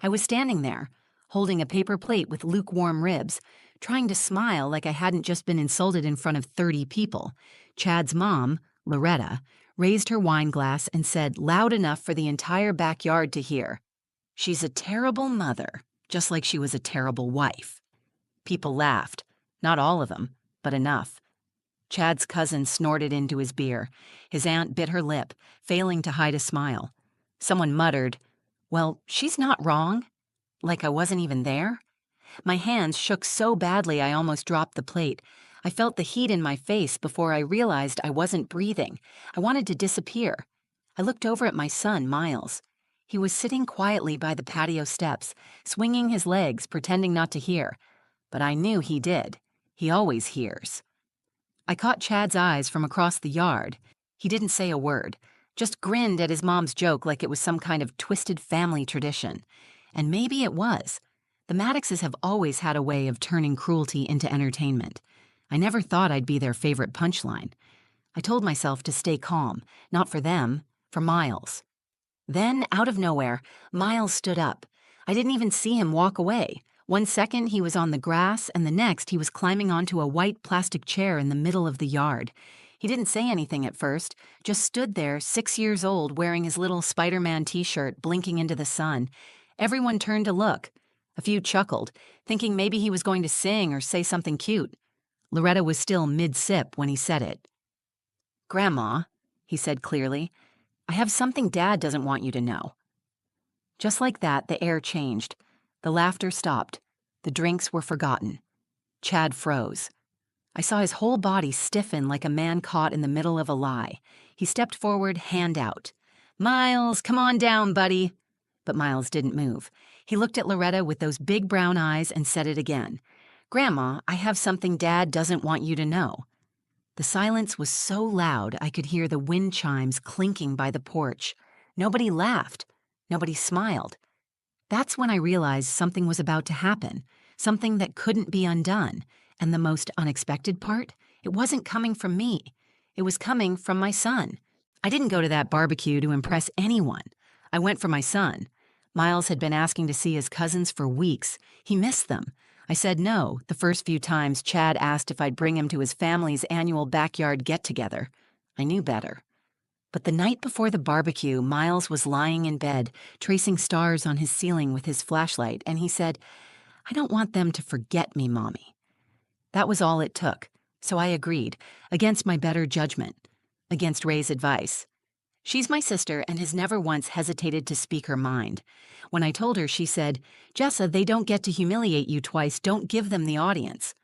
I was standing there, holding a paper plate with lukewarm ribs, trying to smile like I hadn't just been insulted in front of 30 people. Chad's mom, Loretta, raised her wine glass and said loud enough for the entire backyard to hear, "She's a terrible mother, just like she was a terrible wife." People laughed. Not all of them, but enough. Chad's cousin snorted into his beer. His aunt bit her lip, failing to hide a smile. Someone muttered, "Well, she's not wrong." Like I wasn't even there? My hands shook so badly I almost dropped the plate. I felt the heat in my face before I realized I wasn't breathing. I wanted to disappear. I looked over at my son, Miles. He was sitting quietly by the patio steps, swinging his legs, pretending not to hear. But I knew he did. He always hears. I caught Chad's eyes from across the yard. He didn't say a word, just grinned at his mom's joke like it was some kind of twisted family tradition. And maybe it was. The Maddoxes have always had a way of turning cruelty into entertainment. I never thought I'd be their favorite punchline. I told myself to stay calm, not for them, for Miles. Then, out of nowhere, Miles stood up. I didn't even see him walk away. One second he was on the grass, and the next he was climbing onto a white plastic chair in the middle of the yard. He didn't say anything at first, just stood there, 6 years old, wearing his little Spider-Man t-shirt, blinking into the sun. Everyone turned to look. A few chuckled, thinking maybe he was going to sing or say something cute. Loretta was still mid-sip when he said it. "Grandma," he said clearly, "I have something Dad doesn't want you to know." Just like that, the air changed. The laughter stopped. The drinks were forgotten. Chad froze. I saw his whole body stiffen like a man caught in the middle of a lie. He stepped forward, hand out. "Miles, come on down, buddy." But Miles didn't move. He looked at Loretta with those big brown eyes and said it again. "Grandma, I have something Dad doesn't want you to know." The silence was so loud I could hear the wind chimes clinking by the porch. Nobody laughed. Nobody smiled. That's when I realized something was about to happen, something that couldn't be undone. And the most unexpected part? It wasn't coming from me. It was coming from my son. I didn't go to that barbecue to impress anyone. I went for my son. Miles had been asking to see his cousins for weeks. He missed them. I said no the first few times Chad asked if I'd bring him to his family's annual backyard get-together. I knew better. But the night before the barbecue, Miles was lying in bed, tracing stars on his ceiling with his flashlight, and he said, "I don't want them to forget me, Mommy." That was all it took, so I agreed, against my better judgment, against Ray's advice. She's my sister and has never once hesitated to speak her mind. When I told her, she said, "Jessa, they don't get to humiliate you twice. Don't give them the audience."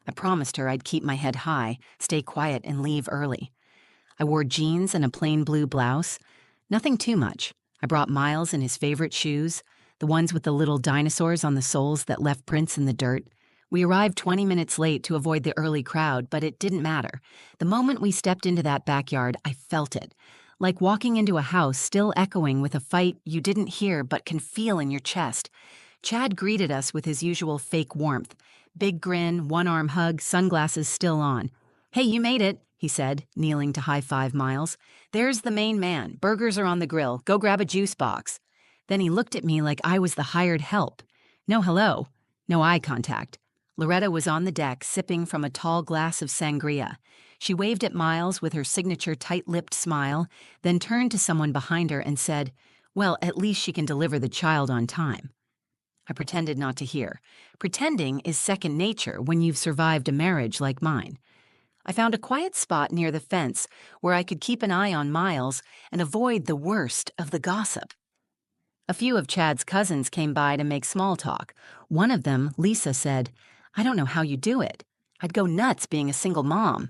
I promised her I'd keep my head high, stay quiet, and leave early. I wore jeans and a plain blue blouse. Nothing too much. I brought Miles in his favorite shoes, the ones with the little dinosaurs on the soles that left prints in the dirt. We arrived 20 minutes late to avoid the early crowd, but it didn't matter. The moment we stepped into that backyard, I felt it. Like walking into a house still echoing with a fight you didn't hear but can feel in your chest. Chad greeted us with his usual fake warmth. Big grin, one-arm hug, sunglasses still on. "Hey, you made it," he said, kneeling to high-five Miles. "There's the main man. Burgers are on the grill. Go grab a juice box." Then he looked at me like I was the hired help. No hello. No eye contact. Loretta was on the deck, sipping from a tall glass of sangria. She waved at Miles with her signature tight-lipped smile, then turned to someone behind her and said, "Well, at least she can deliver the child on time." I pretended not to hear. Pretending is second nature when you've survived a marriage like mine. I found a quiet spot near the fence where I could keep an eye on Miles and avoid the worst of the gossip. A few of Chad's cousins came by to make small talk. One of them, Lisa, said, "I don't know how you do it. I'd go nuts being a single mom."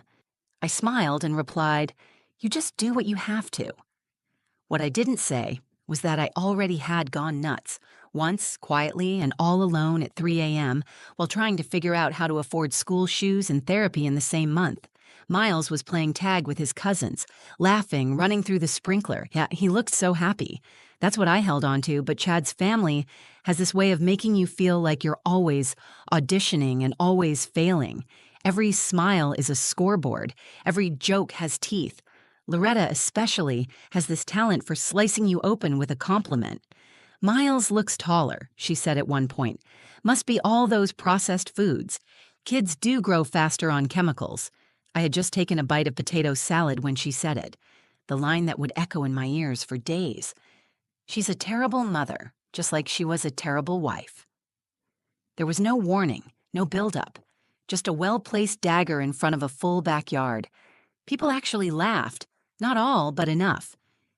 I smiled and replied, "You just do what you have to." What I didn't say was that I already had gone nuts, once quietly and all alone at 3 a.m. while trying to figure out how to afford school shoes and therapy in the same month. Miles was playing tag with his cousins, laughing, running through the sprinkler. Yeah, he looked so happy. That's what I held on to, but Chad's family has this way of making you feel like you're always auditioning and always failing. Every smile is a scoreboard. Every joke has teeth. Loretta especially has this talent for slicing you open with a compliment. "Miles looks taller," she said at one point. "Must be all those processed foods. Kids do grow faster on chemicals." I had just taken a bite of potato salad when she said it, the line that would echo in my ears for days. She's a terrible mother, just like she was a terrible wife. There was no warning, no build-up, just a well-placed dagger in front of a full backyard. People actually laughed, not all, but enough.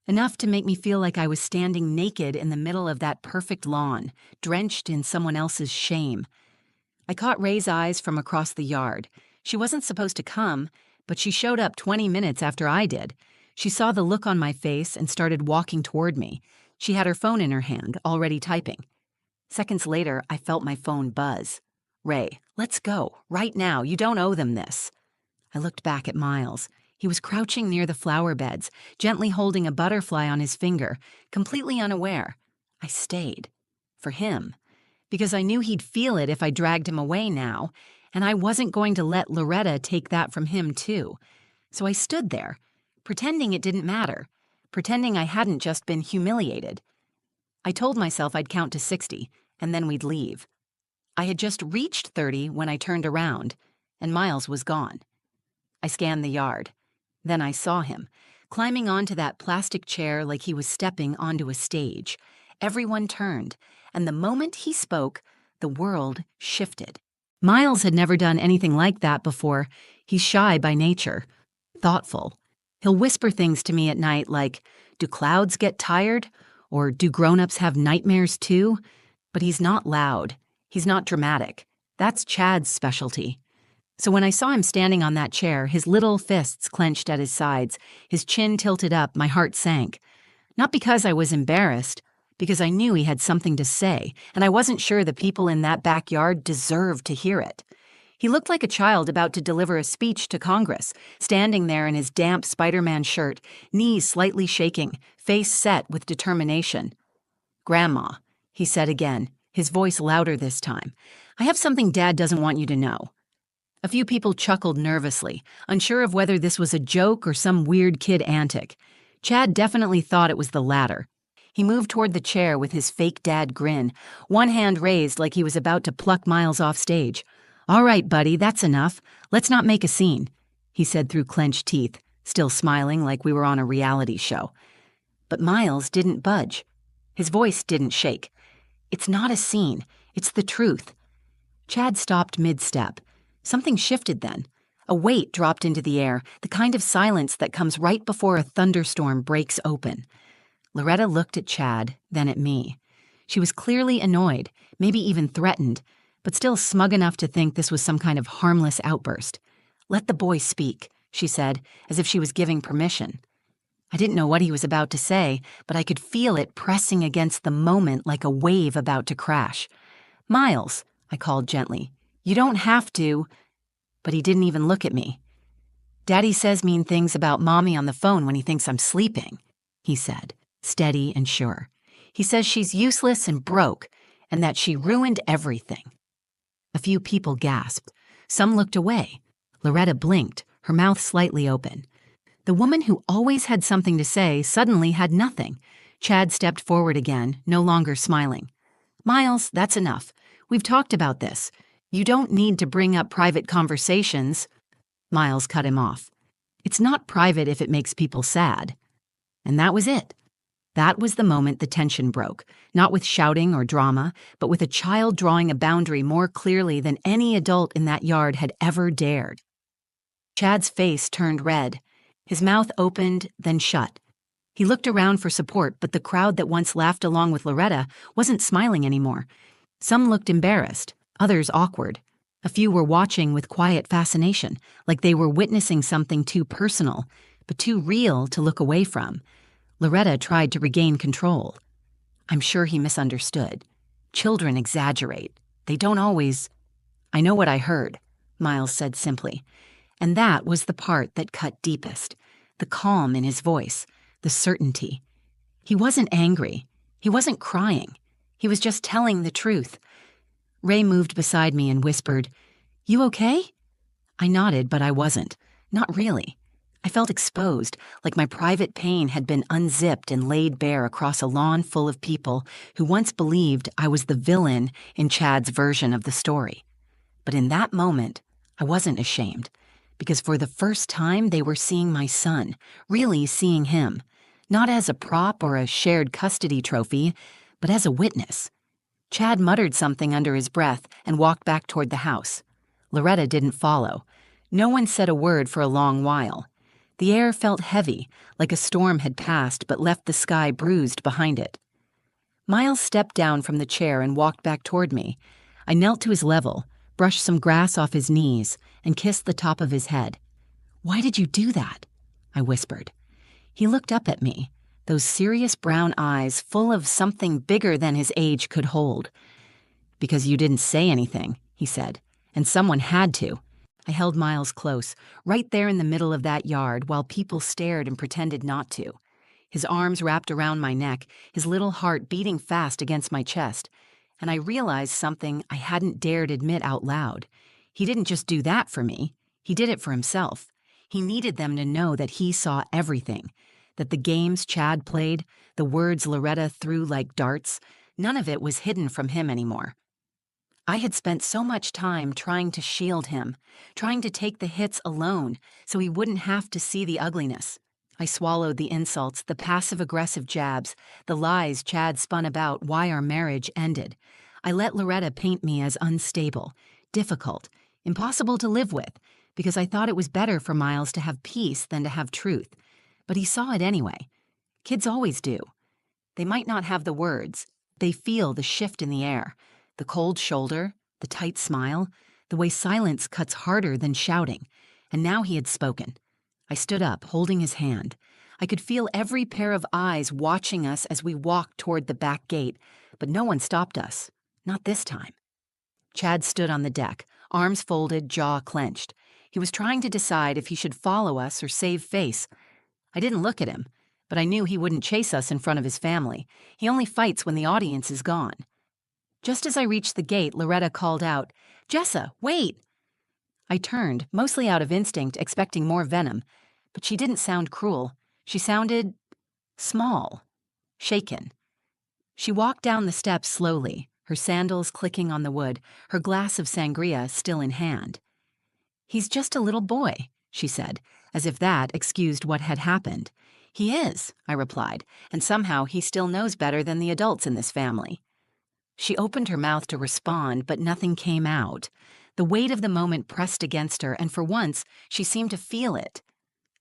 Enough to make me feel like I was standing naked in the middle of that perfect lawn, drenched in someone else's shame. I caught Ray's eyes from across the yard. She wasn't supposed to come, but she showed up 20 minutes after I did. She saw the look on my face and started walking toward me. She had her phone in her hand, already typing. Seconds later, I felt my phone buzz. "Ray, let's go, right now. You don't owe them this." I looked back at Miles. He was crouching near the flower beds, gently holding a butterfly on his finger, completely unaware. I stayed. For him. Because I knew he'd feel it if I dragged him away now, and I wasn't going to let Loretta take that from him too. So I stood there, pretending it didn't matter, pretending I hadn't just been humiliated. I told myself I'd count to 60, and then we'd leave. I had just reached 30 when I turned around, and Miles was gone. I scanned the yard. Then I saw him, climbing onto that plastic chair like he was stepping onto a stage. Everyone turned, and the moment he spoke, the world shifted. Miles had never done anything like that before. He's shy by nature, thoughtful. He'll whisper things to me at night like, "Do clouds get tired?" Or "Do grown-ups have nightmares too?" But he's not loud. He's not dramatic. That's Chad's specialty. So when I saw him standing on that chair, his little fists clenched at his sides, his chin tilted up, my heart sank. Not because I was embarrassed, because I knew he had something to say, and I wasn't sure the people in that backyard deserved to hear it. He looked like a child about to deliver a speech to Congress, standing there in his damp Spider-Man shirt, knees slightly shaking, face set with determination. "Grandma," he said again, his voice louder this time, "I have something Dad doesn't want you to know." A few people chuckled nervously, unsure of whether this was a joke or some weird kid antic. Chad definitely thought it was the latter. He moved toward the chair with his fake dad grin, one hand raised like he was about to pluck Miles off stage. "All right, buddy, that's enough. Let's not make a scene," he said through clenched teeth, still smiling like we were on a reality show. But Miles didn't budge. His voice didn't shake. "It's not a scene. It's the truth." Chad stopped mid-step. Something shifted then. A weight dropped into the air, the kind of silence that comes right before a thunderstorm breaks open. Loretta looked at Chad, then at me. She was clearly annoyed, maybe even threatened, but still smug enough to think this was some kind of harmless outburst. "Let the boy speak," she said, as if she was giving permission. I didn't know what he was about to say, but I could feel it pressing against the moment like a wave about to crash. "Miles," I called gently, "you don't have to." But he didn't even look at me. "Daddy says mean things about Mommy on the phone when he thinks I'm sleeping," he said, steady and sure. "He says she's useless and broke, and that she ruined everything." A few people gasped. Some looked away. Loretta blinked, her mouth slightly open. The woman who always had something to say suddenly had nothing. Chad stepped forward again, no longer smiling. "Miles, that's enough. We've talked about this. You don't need to bring up private conversations." Miles cut him off. "It's not private if it makes people sad." And that was it. That was the moment the tension broke, not with shouting or drama, but with a child drawing a boundary more clearly than any adult in that yard had ever dared. Chad's face turned red. His mouth opened, then shut. He looked around for support, but the crowd that once laughed along with Loretta wasn't smiling anymore. Some looked embarrassed, others awkward. A few were watching with quiet fascination, like they were witnessing something too personal, but too real to look away from. Loretta tried to regain control. "I'm sure he misunderstood. Children exaggerate. They don't always—" "I know what I heard," Miles said simply. And that was the part that cut deepest. The calm in his voice, the certainty. He wasn't angry. He wasn't crying. He was just telling the truth. Ray moved beside me and whispered, "You okay?" I nodded, but I wasn't. Not really. I felt exposed, like my private pain had been unzipped and laid bare across a lawn full of people who once believed I was the villain in Chad's version of the story. But in that moment, I wasn't ashamed, because for the first time they were seeing my son, really seeing him, not as a prop or a shared custody trophy, but as a witness. Chad muttered something under his breath and walked back toward the house. Loretta didn't follow. No one said a word for a long while. The air felt heavy, like a storm had passed but left the sky bruised behind it. Miles stepped down from the chair and walked back toward me. I knelt to his level, brushed some grass off his knees, and kissed the top of his head. "Why did you do that?" I whispered. He looked up at me, those serious brown eyes full of something bigger than his age could hold. "Because you didn't say anything," he said, "and someone had to." I held Miles close, right there in the middle of that yard, while people stared and pretended not to. His arms wrapped around my neck, his little heart beating fast against my chest, and I realized something I hadn't dared admit out loud. He didn't just do that for me. He did it for himself. He needed them to know that he saw everything, that the games Chad played, the words Loretta threw like darts, none of it was hidden from him anymore. I had spent so much time trying to shield him, trying to take the hits alone so he wouldn't have to see the ugliness. I swallowed the insults, the passive-aggressive jabs, the lies Chad spun about why our marriage ended. I let Loretta paint me as unstable, difficult, impossible to live with, because I thought it was better for Miles to have peace than to have truth. But he saw it anyway. Kids always do. They might not have the words. They feel the shift in the air, the cold shoulder, the tight smile, the way silence cuts harder than shouting. And now he had spoken. I stood up, holding his hand. I could feel every pair of eyes watching us as we walked toward the back gate, but no one stopped us. Not this time. Chad stood on the deck, arms folded, jaw clenched. He was trying to decide if he should follow us or save face. I didn't look at him, but I knew he wouldn't chase us in front of his family. He only fights when the audience is gone. Just as I reached the gate, Loretta called out, "Jessa, wait!" I turned, mostly out of instinct, expecting more venom, but she didn't sound cruel. She sounded small, shaken. She walked down the steps slowly, her sandals clicking on the wood, her glass of sangria still in hand. "He's just a little boy," she said, as if that excused what had happened. "He is," I replied, "and somehow he still knows better than the adults in this family." She opened her mouth to respond, but nothing came out. The weight of the moment pressed against her, and for once, she seemed to feel it.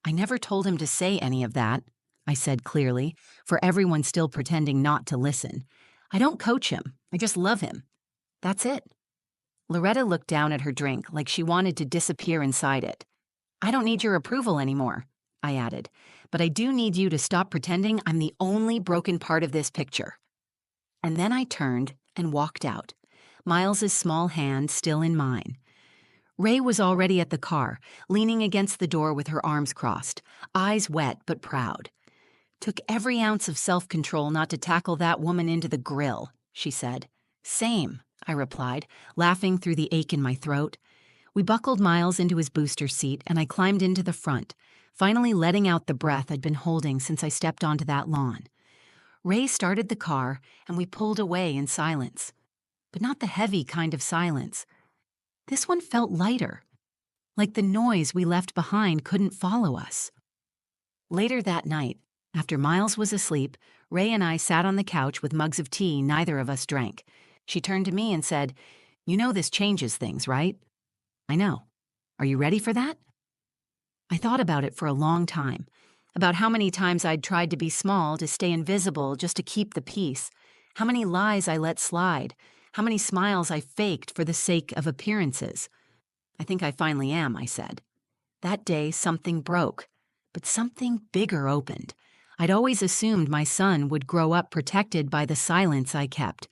"I never told him to say any of that," I said clearly, for everyone still pretending not to listen. "I don't coach him. I just love him. That's it." Loretta looked down at her drink like she wanted to disappear inside it. "I don't need your approval anymore," I added, "but I do need you to stop pretending I'm the only broken part of this picture." And then I turned and walked out, Miles's small hand still in mine. Ray was already at the car, leaning against the door with her arms crossed, eyes wet but proud. "Took every ounce of self-control not to tackle that woman into the grill," she said. "Same," I replied, laughing through the ache in my throat. We buckled Miles into his booster seat, and I climbed into the front, finally letting out the breath I'd been holding since I stepped onto that lawn. Ray started the car, and we pulled away in silence. But not the heavy kind of silence. This one felt lighter, like the noise we left behind couldn't follow us. Later that night, after Miles was asleep, Ray and I sat on the couch with mugs of tea neither of us drank. She turned to me and said, "You know this changes things, right?" "I know. Are you ready for that?" I thought about it for a long time, about how many times I'd tried to be small to stay invisible just to keep the peace, how many lies I let slide, how many smiles I faked for the sake of appearances. "I think I finally am," I said. That day something broke, but something bigger opened. I'd always assumed my son would grow up protected by the silence I kept,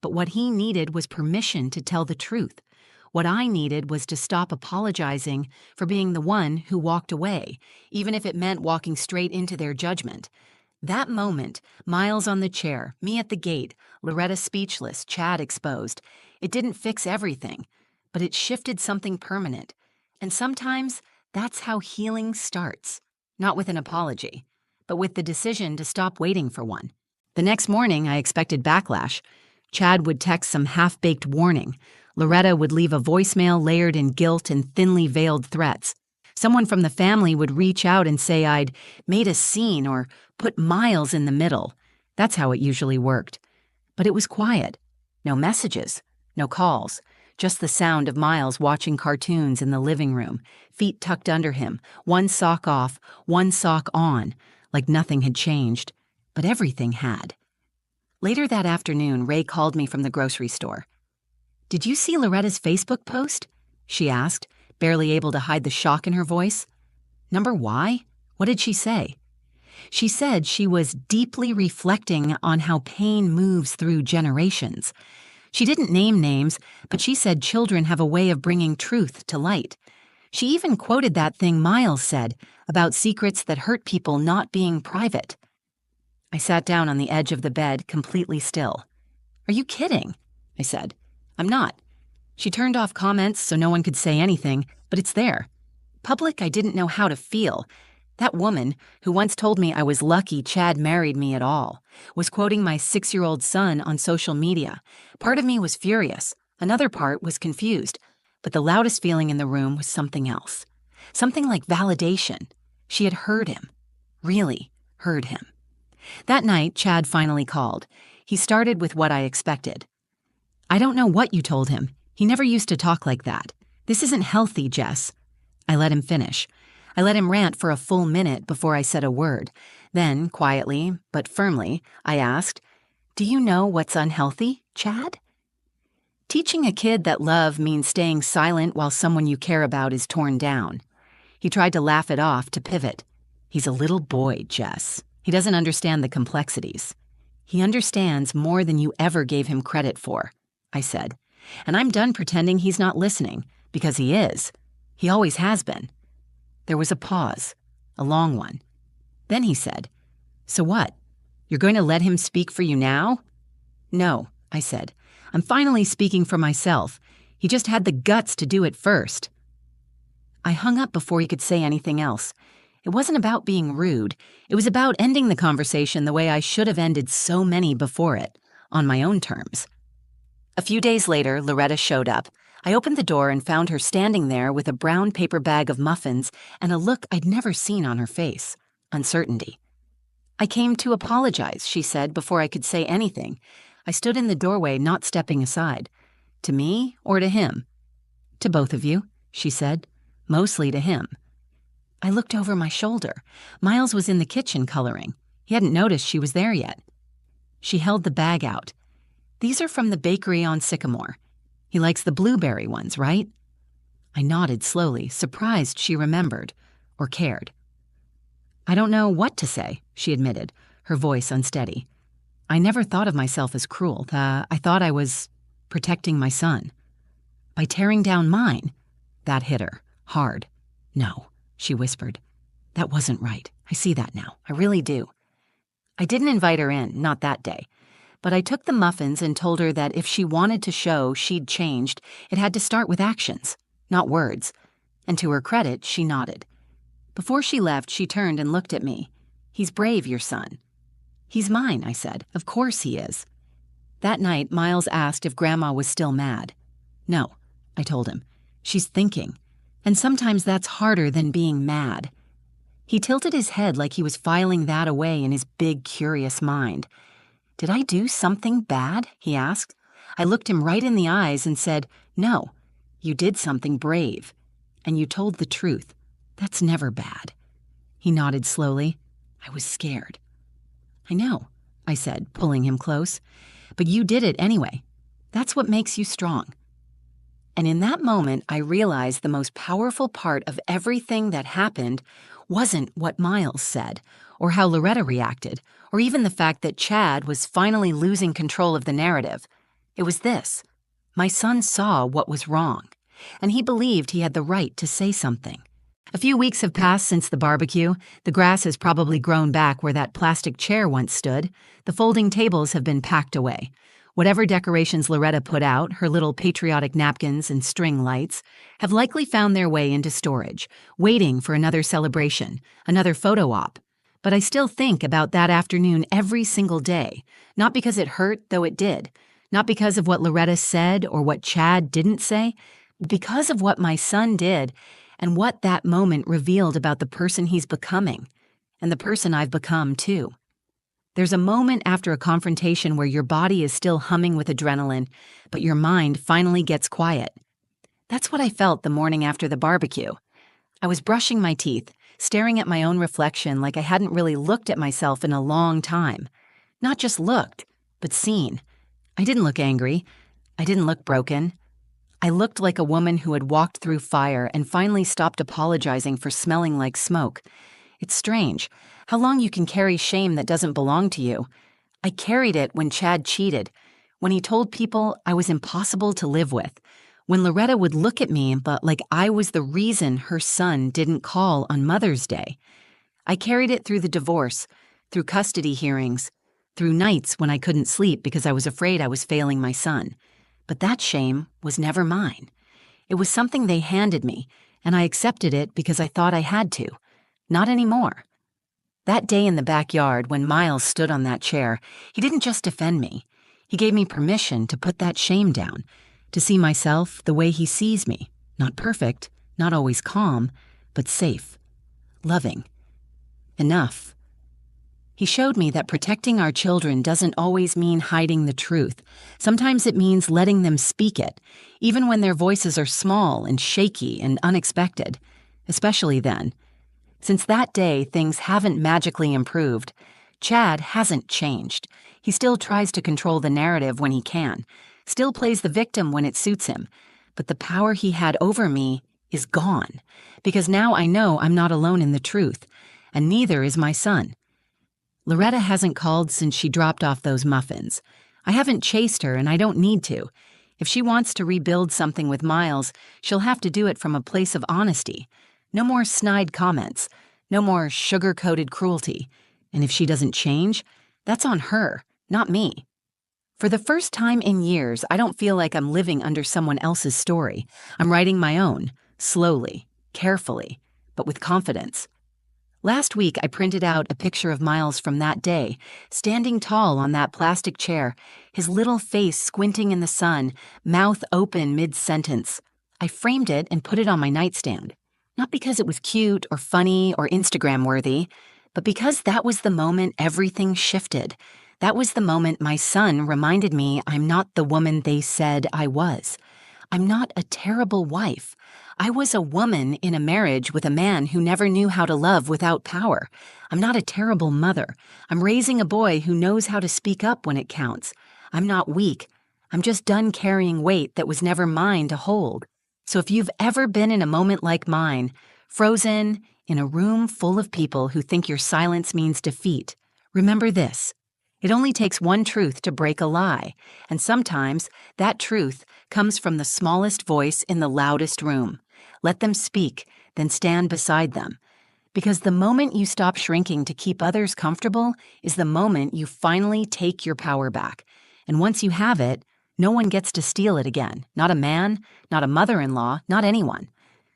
but what he needed was permission to tell the truth. What I needed was to stop apologizing for being the one who walked away, even if it meant walking straight into their judgment. That moment, Miles on the chair, me at the gate, Loretta speechless, Chad exposed, it didn't fix everything, but it shifted something permanent. And sometimes that's how healing starts. not with an apology, but with the decision to stop waiting for one. The next morning, I expected backlash. Chad would text some half-baked warning. Loretta would leave a voicemail layered in guilt and thinly veiled threats. Someone from the family would reach out and say I'd made a scene or put Miles in the middle. That's how it usually worked. But it was quiet. No messages, no calls, just the sound of Miles watching cartoons in the living room, feet tucked under him, one sock off, one sock on, like nothing had changed. But everything had. Later that afternoon, Ray called me from the grocery store. "Did you see Loretta's Facebook post?" she asked, barely able to hide the shock in her voice. "Number why? What did she say?" She said she was deeply reflecting on how pain moves through generations. She didn't name names, but she said children have a way of bringing truth to light. She even quoted that thing Miles said about secrets that hurt people not being private. I sat down on the edge of the bed, completely still. "Are you kidding?" I said. "I'm not." She turned off comments so no one could say anything, but it's there. Public, I didn't know how to feel. That woman, who once told me I was lucky Chad married me at all, was quoting my 6-year-old son on social media. Part of me was furious. Another part was confused. But the loudest feeling in the room was something else. Something like validation. She had heard him. Really heard him. That night, Chad finally called. He started with what I expected. "I don't know what you told him. He never used to talk like that. This isn't healthy, Jess." I let him finish. I let him rant for a full minute before I said a word. Then, quietly, but firmly, I asked, "Do you know what's unhealthy, Chad?" Teaching a kid that love means staying silent while someone you care about is torn down. He tried to laugh it off, to pivot. "He's a little boy, Jess. He doesn't understand the complexities. He understands more than you ever gave him credit for," I said. "And I'm done pretending he's not listening, because he is. He always has been." There was a pause, a long one. Then he said, "So what? You're going to let him speak for you now?" "No," I said. "I'm finally speaking for myself. He just had the guts to do it first." I hung up before he could say anything else. It wasn't about being rude. It was about ending the conversation the way I should have ended so many before it, on my own terms. A few days later, Loretta showed up. I opened the door and found her standing there with a brown paper bag of muffins and a look I'd never seen on her face, uncertainty. "I came to apologize," she said before I could say anything. I stood in the doorway, not stepping aside. "To me or to him?" "To both of you," she said. "Mostly to him." I looked over my shoulder. Miles was in the kitchen coloring. He hadn't noticed she was there yet. She held the bag out. "These are from the bakery on Sycamore. He likes the blueberry ones, right?" I nodded slowly, surprised she remembered, or cared. "I don't know what to say," she admitted, her voice unsteady. "I never thought of myself as cruel. I thought I was protecting my son. By tearing down mine." That hit her, hard. "No," she whispered. "That wasn't right. I see that now. I really do." I didn't invite her in, not that day. But I took the muffins and told her that if she wanted to show she'd changed, it had to start with actions, not words. And to her credit, she nodded. Before she left, she turned and looked at me. "He's brave, your son." "He's mine," I said. "Of course he is." That night, Miles asked if Grandma was still mad. "No," I told him. "She's thinking. And sometimes that's harder than being mad." He tilted his head like he was filing that away in his big, curious mind. "Did I do something bad?" he asked. I looked him right in the eyes and said, "No, you did something brave. And you told the truth. That's never bad." He nodded slowly. "I was scared." "I know," I said, pulling him close. "But you did it anyway. That's what makes you strong." And in that moment, I realized the most powerful part of everything that happened wasn't what Miles said, or how Loretta reacted, or even the fact that Chad was finally losing control of the narrative. It was this. My son saw what was wrong, and he believed he had the right to say something. A few weeks have passed since the barbecue. The grass has probably grown back where that plastic chair once stood. The folding tables have been packed away. Whatever decorations Loretta put out, her little patriotic napkins and string lights, have likely found their way into storage, waiting for another celebration, another photo op. But I still think about that afternoon every single day, not because it hurt, though it did, not because of what Loretta said or what Chad didn't say, but because of what my son did and what that moment revealed about the person he's becoming, and the person I've become, too. There's a moment after a confrontation where your body is still humming with adrenaline, but your mind finally gets quiet. That's what I felt the morning after the barbecue. I was brushing my teeth, staring at my own reflection like I hadn't really looked at myself in a long time. Not just looked, but seen. I didn't look angry. I didn't look broken. I looked like a woman who had walked through fire and finally stopped apologizing for smelling like smoke. It's strange how long you can carry shame that doesn't belong to you. I carried it when Chad cheated, when he told people I was impossible to live with, when Loretta would look at me but like I was the reason her son didn't call on Mother's Day. I carried it through the divorce, through custody hearings, through nights when I couldn't sleep because I was afraid I was failing my son. But that shame was never mine. It was something they handed me, and I accepted it because I thought I had to. Not anymore. That day in the backyard when Miles stood on that chair, he didn't just defend me. He gave me permission to put that shame down, to see myself the way he sees me. Not perfect, not always calm, but safe, loving, enough. He showed me that protecting our children doesn't always mean hiding the truth. Sometimes it means letting them speak it, even when their voices are small and shaky and unexpected, especially then. Since that day, things haven't magically improved. Chad hasn't changed. He still tries to control the narrative when he can, still plays the victim when it suits him. But the power he had over me is gone, because now I know I'm not alone in the truth, and neither is my son. Loretta hasn't called since she dropped off those muffins. I haven't chased her, and I don't need to. If she wants to rebuild something with Miles, she'll have to do it from a place of honesty. No more snide comments, no more sugar-coated cruelty. And if she doesn't change, that's on her, not me. For the first time in years, I don't feel like I'm living under someone else's story. I'm writing my own, slowly, carefully, but with confidence. Last week, I printed out a picture of Miles from that day, standing tall on that plastic chair, his little face squinting in the sun, mouth open mid-sentence. I framed it and put it on my nightstand. Not because it was cute or funny or Instagram-worthy, but because that was the moment everything shifted. That was the moment my son reminded me I'm not the woman they said I was. I'm not a terrible wife. I was a woman in a marriage with a man who never knew how to love without power. I'm not a terrible mother. I'm raising a boy who knows how to speak up when it counts. I'm not weak. I'm just done carrying weight that was never mine to hold. So if you've ever been in a moment like mine, frozen in a room full of people who think your silence means defeat, remember this. It only takes one truth to break a lie, and sometimes that truth comes from the smallest voice in the loudest room. Let them speak, then stand beside them. Because the moment you stop shrinking to keep others comfortable is the moment you finally take your power back. And once you have it, no one gets to steal it again. Not a man, not a mother-in-law, not anyone.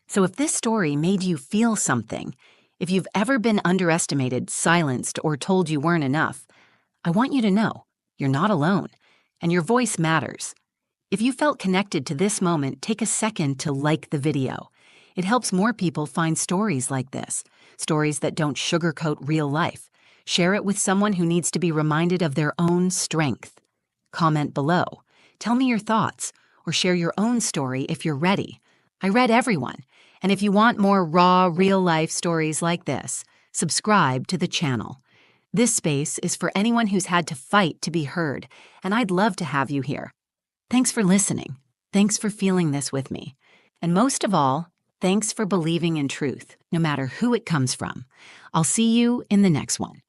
So if this story made you feel something, if you've ever been underestimated, silenced, or told you weren't enough, I want you to know you're not alone, and your voice matters. If you felt connected to this moment, take a second to like the video. It helps more people find stories like this, stories that don't sugarcoat real life. Share it with someone who needs to be reminded of their own strength. Comment below. Tell me your thoughts, or share your own story if you're ready. I read everyone, and if you want more raw, real-life stories like this, subscribe to the channel. This space is for anyone who's had to fight to be heard, and I'd love to have you here. Thanks for listening. Thanks for feeling this with me. And most of all, thanks for believing in truth, no matter who it comes from. I'll see you in the next one.